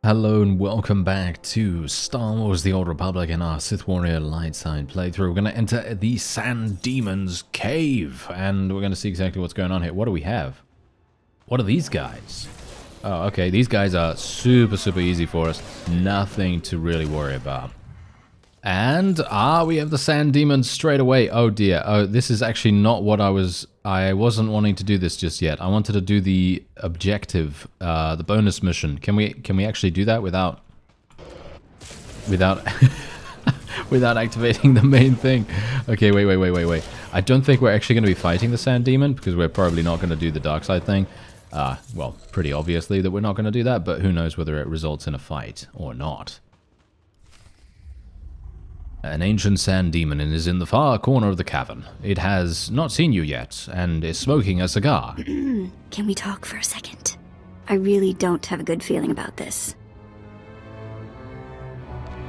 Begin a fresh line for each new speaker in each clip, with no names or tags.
Hello and welcome back to Star Wars The Old Republic and our Sith Warrior light side playthrough. We're going to enter the Sand Demon's Cave and we're going to see exactly what's going on here. What do we have? What are these guys? Oh, okay, these guys are super easy for us. Nothing to really worry about. And, we have the Sand Demons straight away. Oh dear, oh, this is actually not what I wasn't wanting to do this just yet. I wanted to do the objective, the bonus mission. Can we actually do that without without activating the main thing? Okay, wait. I don't think we're actually going to be fighting the Sand Demon, because we're probably not going to do the dark side thing. Well, pretty obviously that we're not going to do that, but who knows whether it results in a fight or not. An ancient sand demon is in the far corner of the cavern. It has not seen you yet, and is smoking a cigar.
Can we talk for a second? I really don't have a good feeling about this.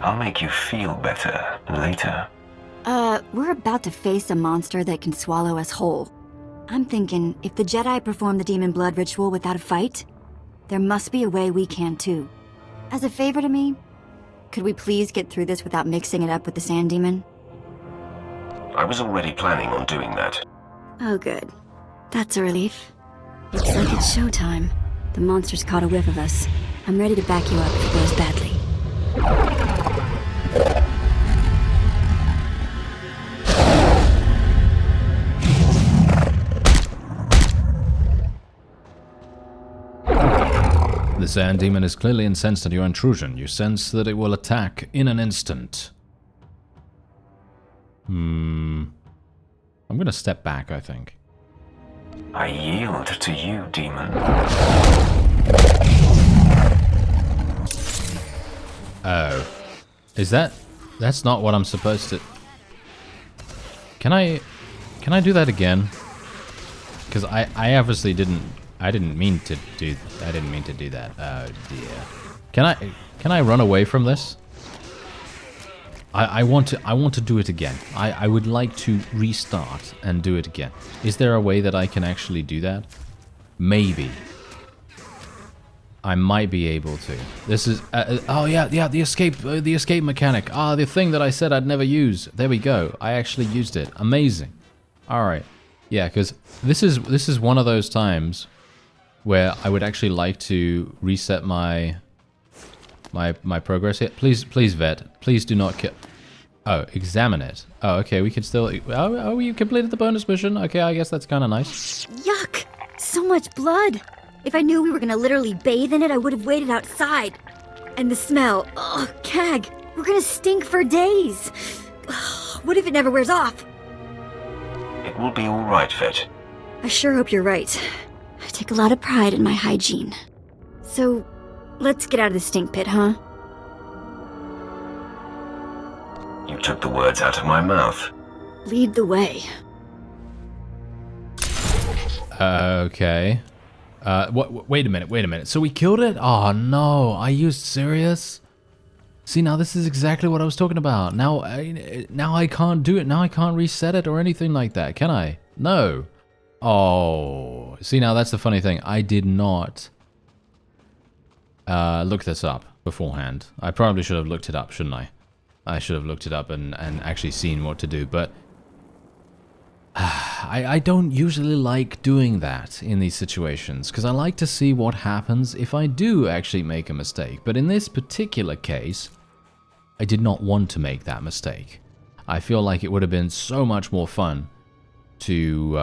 I'll make you feel better later.
We're about to face a monster that can swallow us whole. I'm thinking, if the Jedi perform the demon blood ritual without a fight, there must be a way we can too. As a favor to me, could we please get through this without mixing it up with the sand demon?
I was already planning on doing that.
Oh good. That's a relief. Looks like it's showtime. The monster's caught a whiff of us. I'm ready to back you up if it goes badly.
The Sand Demon is clearly incensed at your intrusion. You sense that it will attack in an instant. I'm gonna step back, I think.
I yield to you, demon.
Oh. Is that... That's not what I'm supposed to... Can I do that again? Because I obviously didn't... I didn't mean to do that. Oh dear. Can I run away from this? I want to do it again. I would like to restart and do it again. Is there a way that I can actually do that? Maybe. I might be able to. This is oh yeah, the escape mechanic. The thing that I said I'd never use. There we go. I actually used it. Amazing. All right. Yeah, cuz this is one of those times where I would actually like to reset my progress here. Please, vet. Please do not kill. Oh, examine it. Oh, okay, we can still... Oh, you completed the bonus mission? Okay, I guess that's kind of nice.
Yuck! So much blood! If I knew we were gonna literally bathe in it, I would have waited outside. And the smell, ugh, cag! We're gonna stink for days! Ugh, what if it never wears off?
It will be alright, Vet.
I sure hope you're right. I take a lot of pride in my hygiene. So, let's get out of the stink pit, huh?
You took the words out of my mouth.
Lead the way.
Okay. Wait a minute. So we killed it? Oh no, are you serious? See, now this is exactly what I was talking about. Now I can't do it. Now I can't reset it or anything like that, can I? No. Oh, see, now that's the funny thing. I did not look this up beforehand. I probably should have looked it up, shouldn't I? I should have looked it up and actually seen what to do, but I don't usually like doing that in these situations, because I like to see what happens if I do actually make a mistake. But in this particular case, I did not want to make that mistake. I feel like it would have been so much more fun to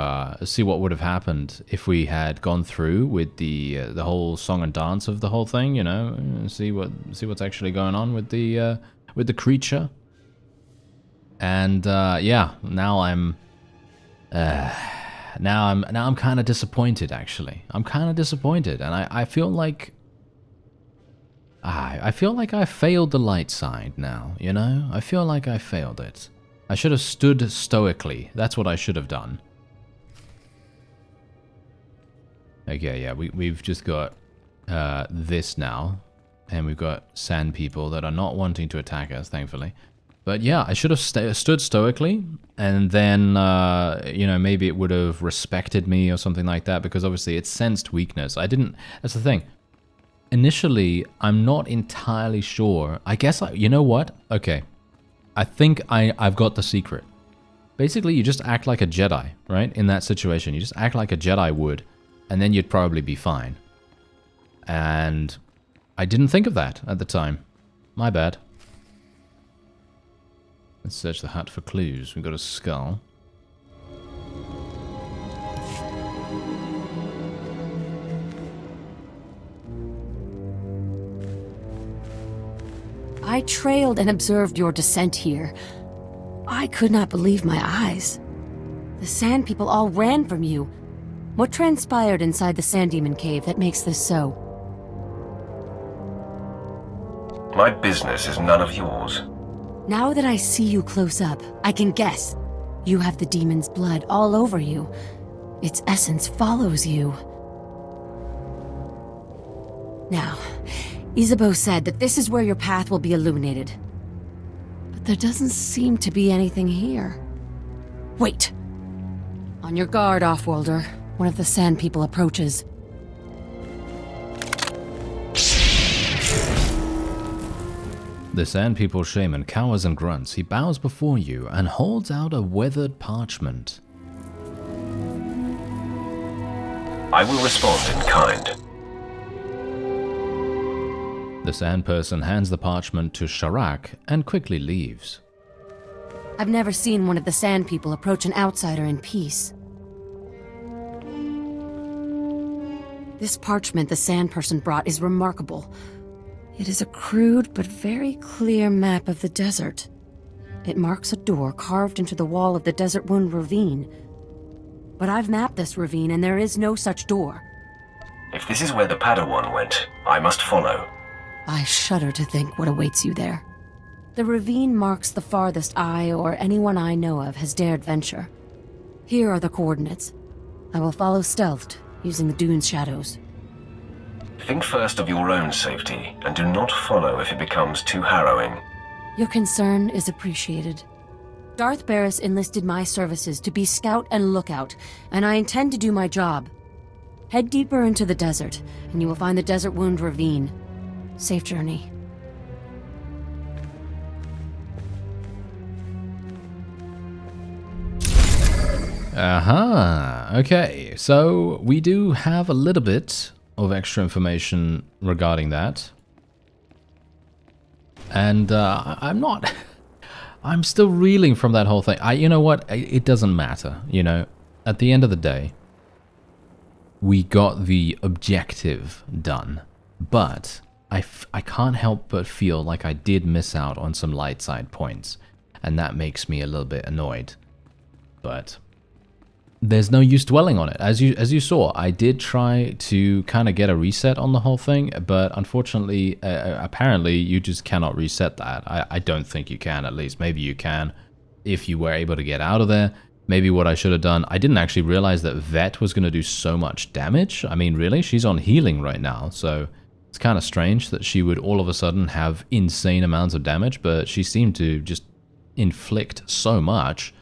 see what would have happened if we had gone through with the whole song and dance of the whole thing, you know, see what's actually going on with the creature. And yeah, now I'm kind of disappointed. Actually, I'm kind of disappointed, and I feel like I failed the light side now. You know, I feel like I failed it. I should have stood stoically. That's what I should have done. Okay, yeah, we've just got this now. And we've got sand people that are not wanting to attack us, thankfully. But yeah, I should have stood stoically. And then, you know, maybe it would have respected me or something like that. Because obviously it sensed weakness. I didn't... That's the thing. initially, I'm not entirely sure. I guess, you know what? Okay. I think I've got the secret. Basically, you just act like a Jedi, right? In that situation, you just act like a Jedi would, and then you'd probably be fine. And I didn't think of that at the time. My bad. Let's search the hut for clues. We've got a skull.
I trailed and observed your descent here. I could not believe my eyes. The Sand People all ran from you. What transpired inside the Sand Demon Cave that makes this so?
My business is none of yours.
Now that I see you close up, I can guess. You have the demon's blood all over you. Its essence follows you. Now, Isabeau said that this is where your path will be illuminated. But there doesn't seem to be anything here. Wait! On your guard, Offworlder. One of the Sand People approaches.
The Sand People shaman cowers and grunts. He bows before you and holds out a weathered parchment.
I will respond in kind.
The Sand Person hands the parchment to Sharak and quickly leaves.
I've never seen one of the Sand People approach an outsider in peace. This parchment the Sand Person brought is remarkable. It is a crude but very clear map of the desert. It marks a door carved into the wall of the Desert Wound Ravine. But I've mapped this ravine and there is no such door.
If this is where the Padawan went, I must follow.
I shudder to think what awaits you there. The ravine marks the farthest I or anyone I know of has dared venture. Here are the coordinates. I will follow stealthed, using the dune's shadows.
Think first of your own safety, and do not follow if it becomes too harrowing.
Your concern is appreciated. Darth Barris enlisted my services to be scout and lookout, and I intend to do my job. Head deeper into the desert, and you will find the Desert Wound Ravine. Safe journey.
Aha, okay, so we do have a little bit of extra information regarding that. And I'm still reeling from that whole thing. You know what, it doesn't matter, you know. At the end of the day, we got the objective done. But I can't help but feel like I did miss out on some light side points. And that makes me a little bit annoyed. But there's no use dwelling on it. As you saw, I did try to kind of get a reset on the whole thing, but unfortunately, apparently, you just cannot reset that. I don't think you can, at least. Maybe you can if you were able to get out of there. Maybe what I should have done, I didn't actually realize that Vet was going to do so much damage. I mean, really? She's on healing right now, so it's kind of strange that she would all of a sudden have insane amounts of damage, but she seemed to just inflict so much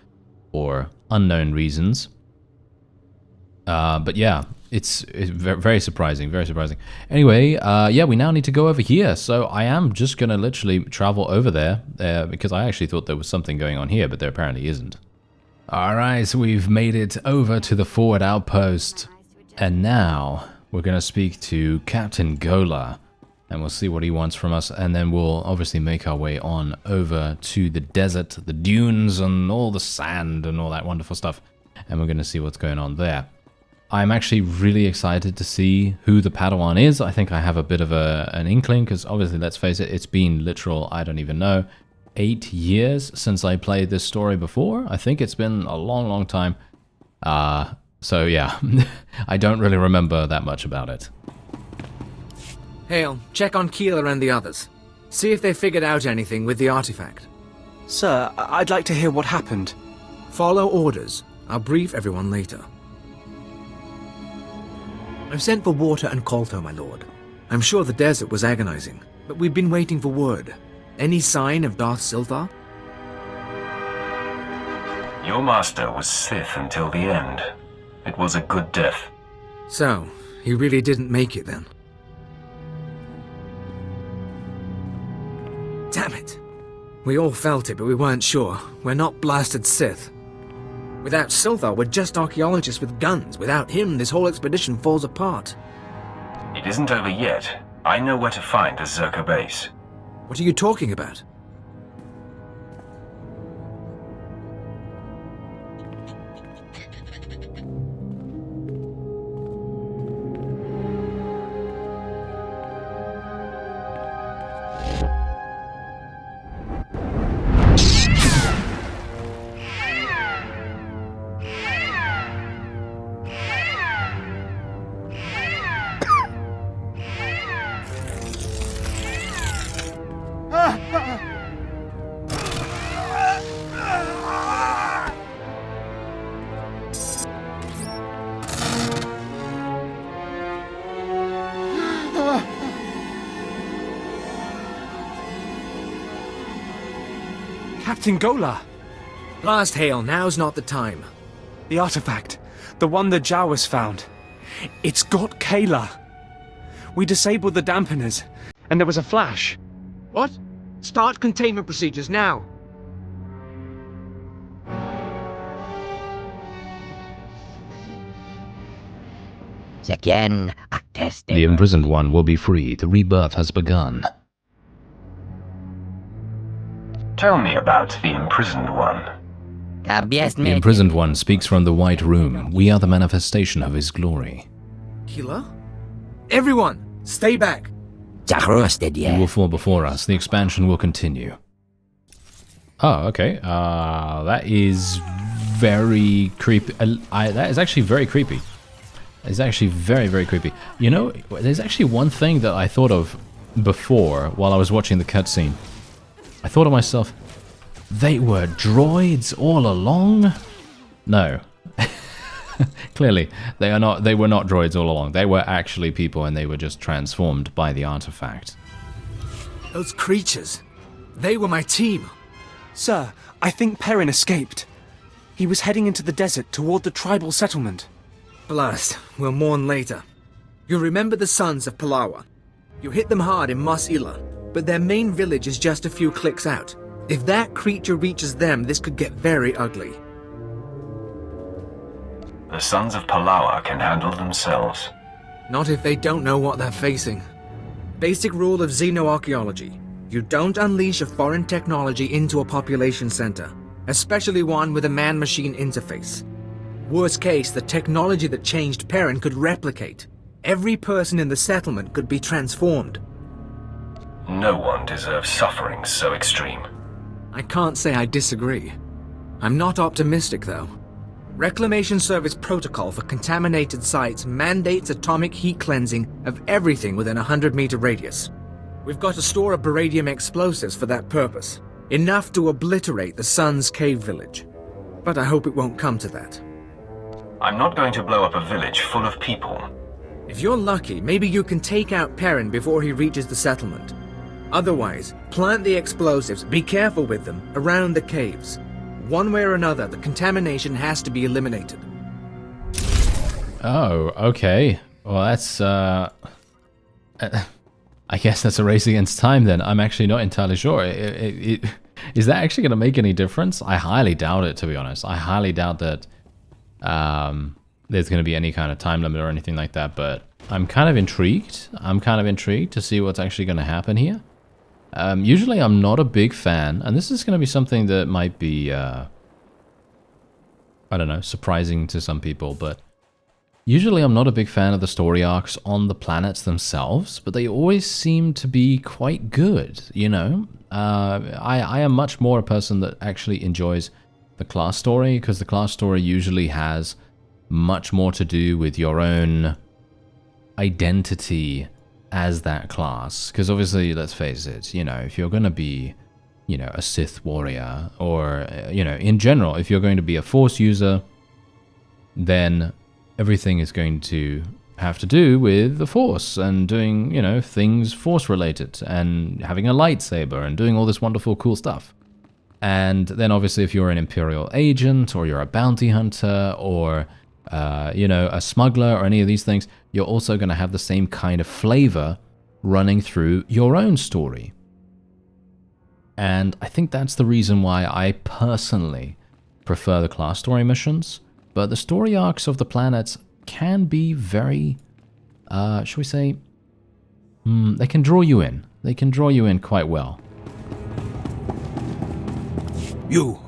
for unknown reasons. But yeah, it's very surprising, very surprising. Anyway, yeah, we now need to go over here. So I am just going to literally travel over there because I actually thought there was something going on here, but there apparently isn't. All right, so we've made it over to the forward outpost. And now we're going to speak to Captain Gola. And we'll see what he wants from us. And then we'll obviously make our way on over to the desert, the dunes, and all the sand and all that wonderful stuff. And we're going to see what's going on there. I'm actually really excited to see who the Padawan is. I think I have a bit of an inkling, because obviously, let's face it, it's been literal, I don't even know, 8 years since I played this story before. I think it's been a long, long time. So yeah, I don't really remember that much about it.
Hale, check on Keeler and the others. See if they figured out anything with the artifact.
Sir, I'd like to hear what happened.
Follow orders. I'll brief everyone later. I've sent for water and Kolto, my lord. I'm sure the desert was agonizing, but we've been waiting for word. Any sign of Darth Silthar?
Your master was Sith until the end. It was a good death.
So, he really didn't make it then? Damn it. We all felt it, but we weren't sure. We're not blasted Sith. Without SWTOR, we're just archaeologists with guns. Without him, this whole expedition falls apart.
It isn't over yet. I know where to find the Zerka base.
What are you talking about?
Captain Gola!
Blast hail, now's not the time.
The artifact. The one the Jawas found. It's got Kayla. We disabled the dampeners, and there was a flash.
What? Start containment procedures now.
The imprisoned one will be free. The rebirth has begun.
Tell me about the imprisoned one.
The imprisoned one speaks from the White Room. We are the manifestation of his glory.
Kila? Everyone, stay back.
He will fall before us. The expansion will continue. Oh, okay. That is very creepy. That is actually very creepy. It's actually very, very creepy. You know, there's actually one thing that I thought of before while I was watching the cutscene. I thought to myself, they were droids all along? No. Clearly, they were not droids all along. They were actually people, and they were just transformed by the artifact.
Those creatures, they were my team.
Sir, I think Perrin escaped. He was heading into the desert toward the tribal settlement.
Blast, we'll mourn later. You remember the sons of Palawa. You hit them hard in Mos Ila, but their main village is just a few clicks out. If that creature reaches them, this could get very ugly.
The sons of Palawa can handle themselves.
Not if they don't know what they're facing. Basic rule of xenoarchaeology. You don't unleash a foreign technology into a population center, especially one with a man-machine interface. Worst case, the technology that changed Perrin could replicate. Every person in the settlement could be transformed.
No one deserves suffering so extreme.
I can't say I disagree. I'm not optimistic, though. Reclamation Service protocol for contaminated sites mandates atomic heat cleansing of everything within a 100-meter radius. We've got a store of beradium explosives for that purpose, enough to obliterate the Sun's cave village. But I hope it won't come to that.
I'm not going to blow up a village full of people.
If you're lucky, maybe you can take out Perrin before he reaches the settlement. Otherwise, plant the explosives, be careful with them, around the caves. One way or another, the contamination has to be eliminated.
Oh, okay. Well, that's, I guess that's a race against time then. I'm actually not entirely sure. Is that actually going to make any difference? I highly doubt it, to be honest. I highly doubt that there's going to be any kind of time limit or anything like that, but I'm kind of intrigued. I'm kind of intrigued to see what's actually going to happen here. Usually I'm not a big fan, and this is going to be something that might be, I don't know, surprising to some people, but usually I'm not a big fan of the story arcs on the planets themselves, but they always seem to be quite good, you know? I am much more a person that actually enjoys the class story, because the class story usually has much more to do with your own identity as that class. Because obviously, let's face it, you know, if you're going to be, you know, a Sith Warrior, or, you know, in general, if you're going to be a Force user, then everything is going to have to do with the Force and doing, you know, things Force related and having a lightsaber and doing all this wonderful cool stuff. And then obviously if you're an Imperial agent or you're a bounty hunter or, you know, a smuggler or any of these things, you're also going to have the same kind of flavor running through your own story. And I think that's the reason why I personally prefer the class story missions. But the story arcs of the planets can be very, shall we say, they can draw you in. They can draw you in quite well.
You.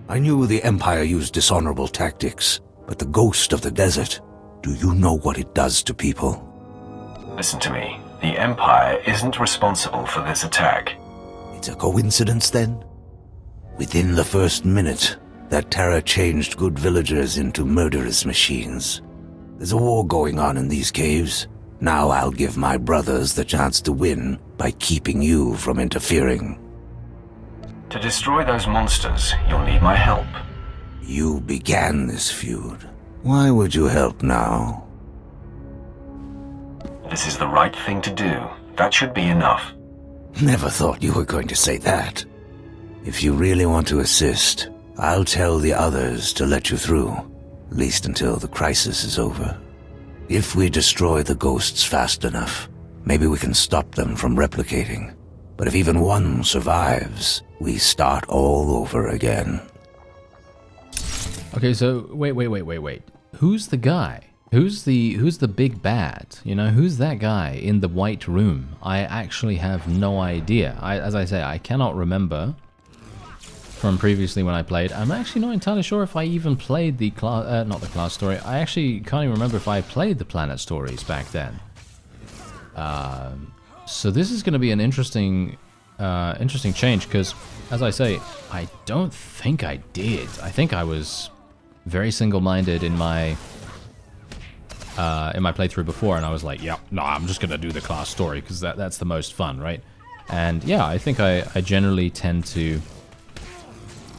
I knew the Empire used dishonorable tactics, but the ghost of the desert, do you know what it does to people?
Listen to me. The Empire isn't responsible for this attack.
It's a coincidence, then? Within the first minute, that terror changed good villagers into murderous machines. There's a war going on in these caves. Now I'll give my brothers the chance to win by keeping you from interfering.
To destroy those monsters, you'll need my help.
You began this feud. Why would you help now?
This is the right thing to do. That should be enough.
Never thought you were going to say that. If you really want to assist, I'll tell the others to let you through, at least until the crisis is over. If we destroy the ghosts fast enough, maybe we can stop them from replicating. But if even one survives, we start all over again.
Okay, so wait. Who's the guy? Who's the big bad? You know, who's that guy in the white room? I actually have no idea. As I say, I cannot remember from previously when I played. I'm actually not entirely sure if I even played the not the class story. I actually can't even remember if I played the planet stories back then. So this is going to be an interesting change because, as I say, I don't think I did. I think I was very single-minded in my playthrough before, and I was like, yeah, no, I'm just gonna do the class story because that's the most fun, right? And yeah, I think I generally tend to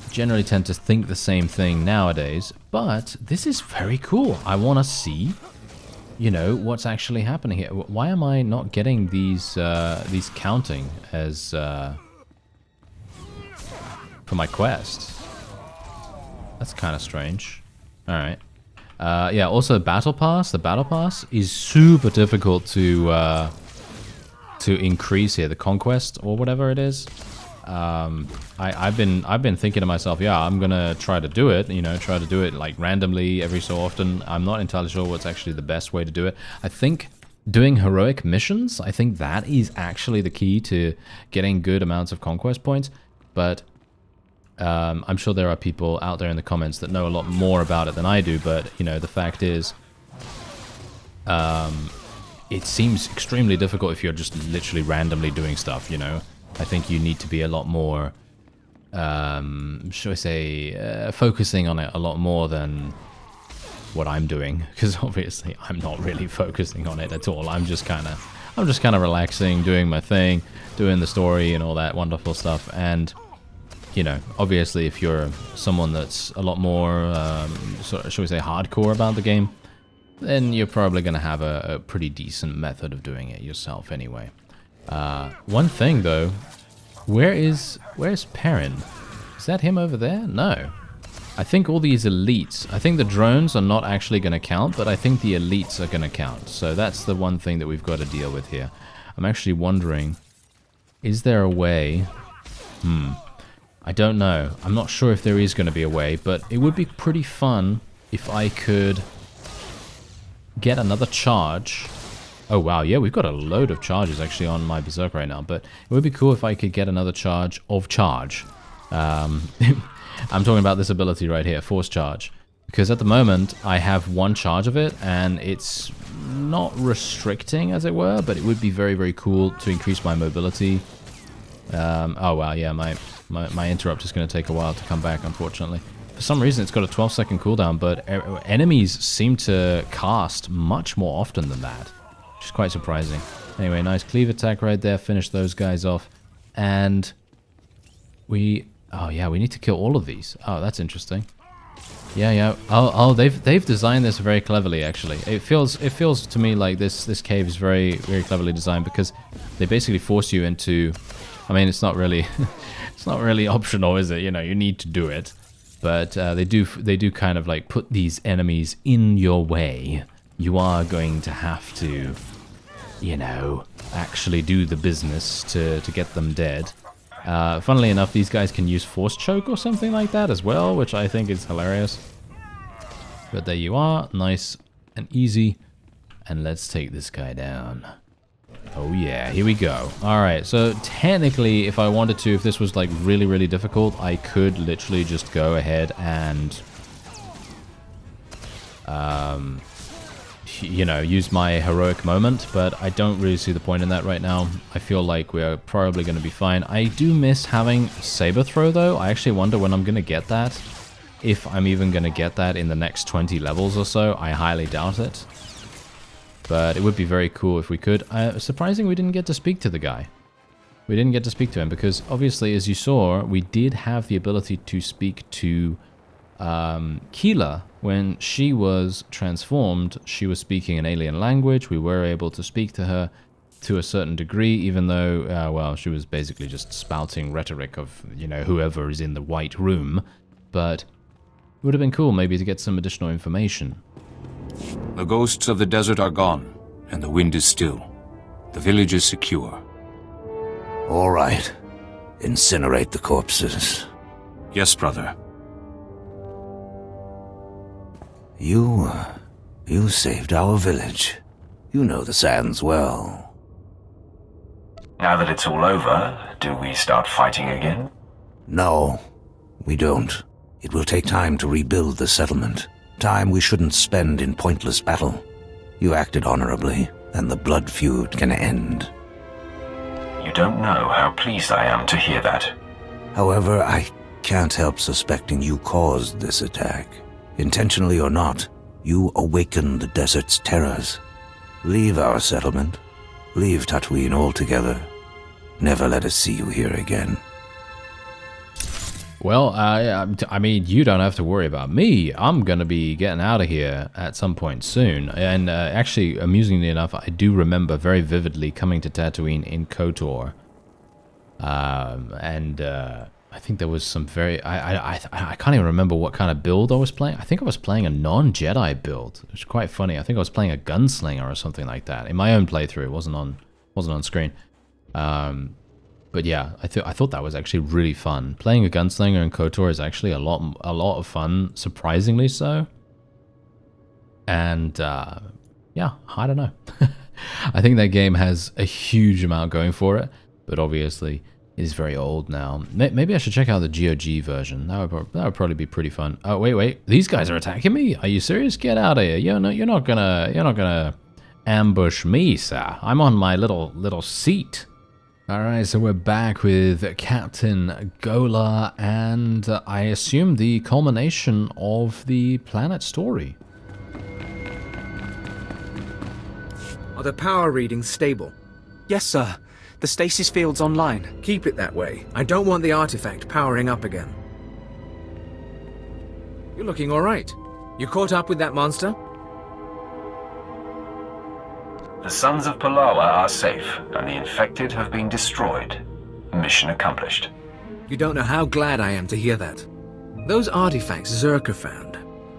think the same thing nowadays. But this is very cool. I want to see, you know, what's actually happening here. Why am I not getting these counting as for my quest? That's kind of strange. All right. Yeah, also the battle pass is super difficult to increase here, the conquest or whatever it is. I've been thinking to myself, yeah, I'm gonna try to do it, you know, like randomly every so often. I'm not entirely sure what's actually the best way to do it. I think doing heroic missions, I think that is actually the key to getting good amounts of conquest points, but I'm sure there are people out there in the comments that know a lot more about it than I do, but, you know, the fact is, it seems extremely difficult if you're just literally randomly doing stuff, you know? I think you need to be a lot more, should I say, focusing on it a lot more than what I'm doing, because obviously I'm not really focusing on it at all. I'm just kind of relaxing, doing my thing, doing the story and all that wonderful stuff, and you know, obviously if you're someone that's a lot more, shall we say, hardcore about the game, then you're probably going to have a pretty decent method of doing it yourself anyway. One thing though, where's Perrin? Is that him over there? No. I think all these elites, I think the drones are not actually going to count, but I think the elites are going to count. So that's the one thing that we've got to deal with here. I'm actually wondering, is there a way? I don't know. I'm not sure if there is going to be a way, but it would be pretty fun if I could get another charge. Oh wow, yeah, we've got a load of charges actually on my Berserk right now, but it would be cool if I could get another charge of charge. I'm talking about this ability right here, Force Charge. Because at the moment, I have one charge of it, and it's not restricting, as it were, but it would be very, very cool to increase my mobility. Oh wow, yeah, my interrupt is going to take a while to come back, unfortunately. For some reason, it's got a 12-second cooldown, but enemies seem to cast much more often than that, which is quite surprising. Anyway, nice cleave attack right there, finish those guys off, and oh yeah, we need to kill all of these. Oh, that's interesting. Yeah. Oh, they've designed this very cleverly. Actually, it feels to me like this cave is very, very cleverly designed because they basically force you into. I mean, it's not really, it's not really optional, is it? You know, you need to do it, but they do kind of like put these enemies in your way. You are going to have to, you know, actually do the business to get them dead. Funnily enough, these guys can use Force Choke or something like that as well, which I think is hilarious. But there you are, nice and easy. And let's take this guy down. Oh yeah, here we go. Alright, so technically, if I wanted to, if this was like really, really difficult, I could literally just go ahead and... you know, use my heroic moment, but I don't really see the point in that right now. I feel like we're probably going to be fine. I do miss having saber throw though. I actually wonder when I'm going to get that. If I'm even going to get that in the next 20 levels or so. I highly doubt it. But it would be very cool if we could. Surprising we didn't get to speak to the guy. We didn't get to speak to him because obviously, as you saw, we did have the ability to speak to Keela. When she was transformed, she was speaking an alien language. We were able to speak to her to a certain degree, even though, well, she was basically just spouting rhetoric of, you know, whoever is in the white room. But it would have been cool maybe to get some additional information.
The ghosts of the desert are gone, and the wind is still. The village is secure.
All right. Incinerate the corpses.
Yes, brother.
You saved our village. You know the sands well.
Now that it's all over, do we start fighting again?
No, we don't. It will take time to rebuild the settlement. Time we shouldn't spend in pointless battle. You acted honorably, and the blood feud can end.
You don't know how pleased I am to hear that.
However, I can't help suspecting you caused this attack. Intentionally or not, you awakened the desert's terrors. Leave our settlement. Leave Tatooine altogether. Never let us see you here again.
Well, I mean, you don't have to worry about me. I'm going to be getting out of here at some point soon. And actually, amusingly enough, I do remember very vividly coming to Tatooine in KOTOR. I think there was some very... I can't even remember what kind of build I was playing. I think I was playing a non-Jedi build. It was quite funny. I think I was playing a gunslinger or something like that. In my own playthrough, it wasn't on screen. But yeah, I thought that was actually really fun. Playing a gunslinger in KOTOR is actually a lot of fun, surprisingly so. And yeah, I don't know. I think that game has a huge amount going for it, but obviously it is very old now. Maybe I should check out the GOG version. That would probably be pretty fun. Oh wait, these guys are attacking me. Are you serious? Get out of here! You're not gonna ambush me, sir. I'm on my little seat. Alright, so we're back with Captain Gola, and I assume the culmination of the planet story.
Are the power readings stable?
Yes, sir. The stasis field's online.
Keep it that way. I don't want the artifact powering up again. You're looking alright. You caught up with that monster?
The Sons of Palawa are safe, and the infected have been destroyed. Mission accomplished.
You don't know how glad I am to hear that. Those artifacts Zerka found,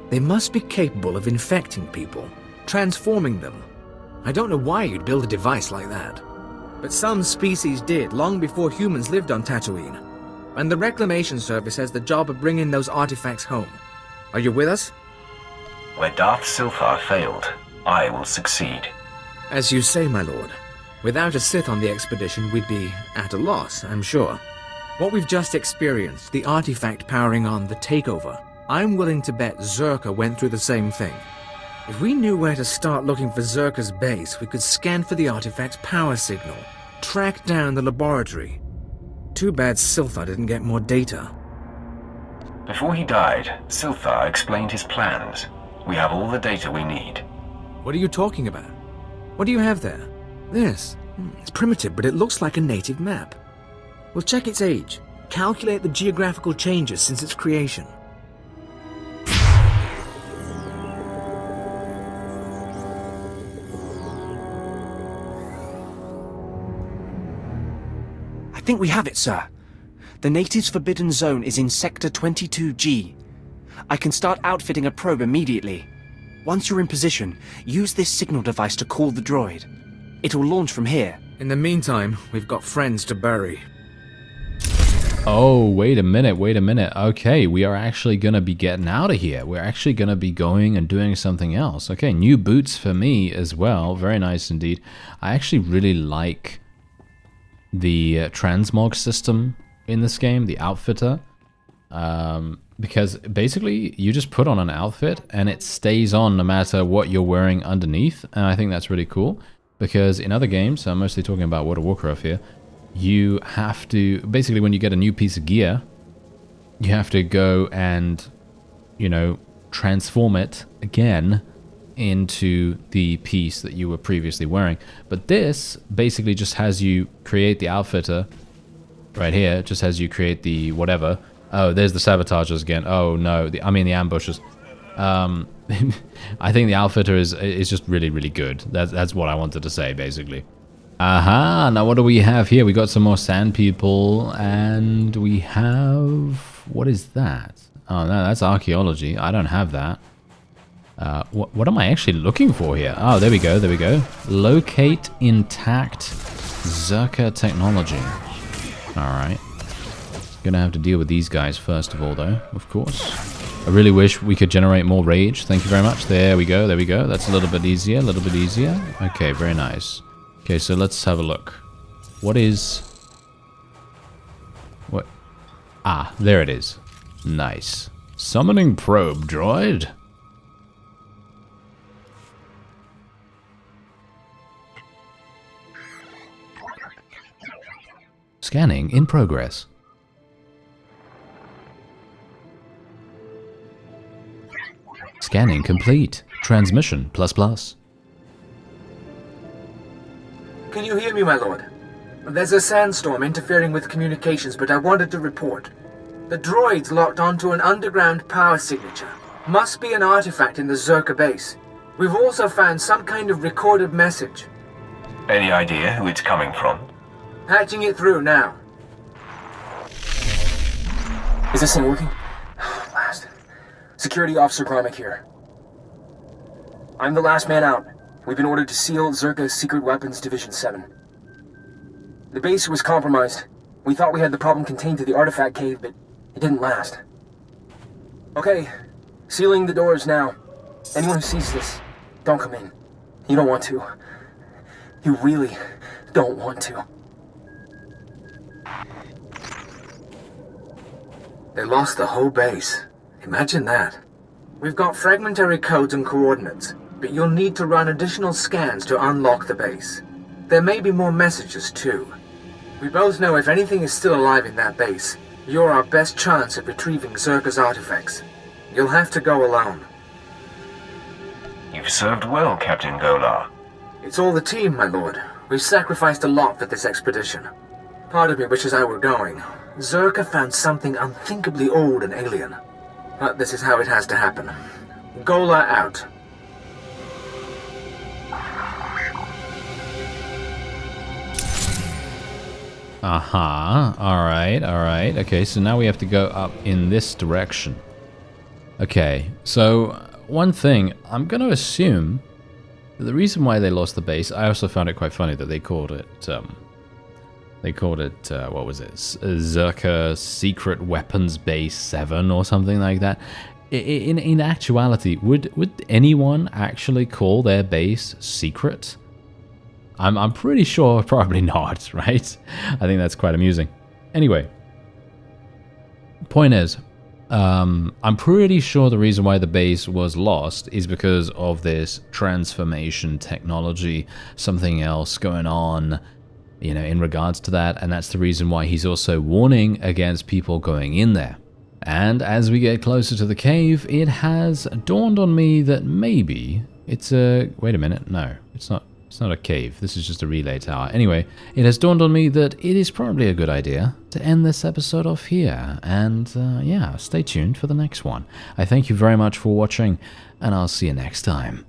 they must be capable of infecting people, transforming them. I don't know why you'd build a device like that. But some species did, long before humans lived on Tatooine. And the Reclamation Service has the job of bringing those artifacts home. Are you with us?
Where Darth Silthar failed, I will succeed.
As you say, my lord. Without a Sith on the expedition, we'd be at a loss, I'm sure. What we've just experienced, the artifact powering on the takeover, I'm willing to bet Zerka went through the same thing. If we knew where to start looking for Zerka's base, we could scan for the artifact's power signal, track down the laboratory. Too bad Silthar didn't get more data.
Before he died, Silthar explained his plans. We have all the data we need.
What are you talking about? What do you have there? This. It's primitive, but it looks like a native map. We'll check its age, calculate the geographical changes since its creation.
I think we have it, sir. The natives' forbidden zone is in Sector 22G. I can start outfitting a probe immediately. Once you're in position, use this signal device to call the droid. It'll launch from here.
In the meantime, we've got friends to bury.
Oh, wait a minute, wait a minute. Okay, we are actually going to be getting out of here. We're actually going to be going and doing something else. Okay, new boots for me as well. Very nice indeed. I actually really like the transmog system in this game, the outfitter. Because basically you just put on an outfit and it stays on no matter what you're wearing underneath. And I think that's really cool. Because in other games, I'm mostly talking about World of Warcraft here, you have to, basically when you get a new piece of gear, you have to go and, you know, transform it again into the piece that you were previously wearing. But this basically just has you create the outfitter right here. It just has you create the whatever. Oh, there's the sabotagers again. Oh no, the ambushes. I think the outfitter is just really, really good. That's what I wanted to say, basically. Aha, now what do we have here? We got some more sand people, and we have... What is that? Oh, no, that's archaeology. I don't have that. What am I actually looking for here? Oh, there we go, there we go. Locate intact Zerka technology. Alright. Gonna have to deal with these guys first of all, though, of course. I really wish we could generate more rage. Thank you very much. There we go, there we go. That's a little bit easier, a little bit easier. Okay, very nice. Okay, so let's have a look. What is... What? Ah, there it is. Nice. Summoning probe, droid. Scanning in progress. Scanning complete. Transmission ++.
Can you hear me, my lord? There's a sandstorm interfering with communications, but I wanted to report. The droid's locked onto an underground power signature. Must be an artifact in the Zerka base. We've also found some kind of recorded message.
Any idea who it's coming from?
Patching it through now.
Is this thing working? Last. Security Officer Gromick here. I'm the last man out. We've been ordered to seal Zerka's Secret Weapons Division 7. The base was compromised. We thought we had the problem contained to the artifact cave, but it didn't last. Okay, sealing the doors now. Anyone who sees this, don't come in. You don't want to. You really don't want to.
They lost the whole base. Imagine that. We've got fragmentary codes and coordinates, but you'll need to run additional scans to unlock the base. There may be more messages, too. We both know if anything is still alive in that base, you're our best chance at retrieving Zerka's artifacts. You'll have to go alone.
You've served well, Captain Golar.
It's all the team, my lord. We've sacrificed a lot for this expedition. Part of me wishes I were going. Zerka found something unthinkably old and alien. But this is how it has to happen. Golar out.
Aha, alright, alright. Okay, so now we have to go up in this direction. Okay, so one thing, I'm going to assume that the reason why they lost the base, I also found it quite funny that they called it, what was it, Zerka Secret Weapons Base 7 or something like that. In actuality, would anyone actually call their base secret? I'm pretty sure probably not, right? I think that's quite amusing. Anyway, point is, I'm pretty sure the reason why the base was lost is because of this transformation technology, something else going on, you know, in regards to that, and that's the reason why he's also warning against people going in there. And as we get closer to the cave, it has dawned on me that maybe it's a... Wait a minute, no, it's not a cave, this is just a relay tower. Anyway, it has dawned on me that it is probably a good idea to end this episode off here, and yeah, stay tuned for the next one. I thank you very much for watching, and I'll see you next time.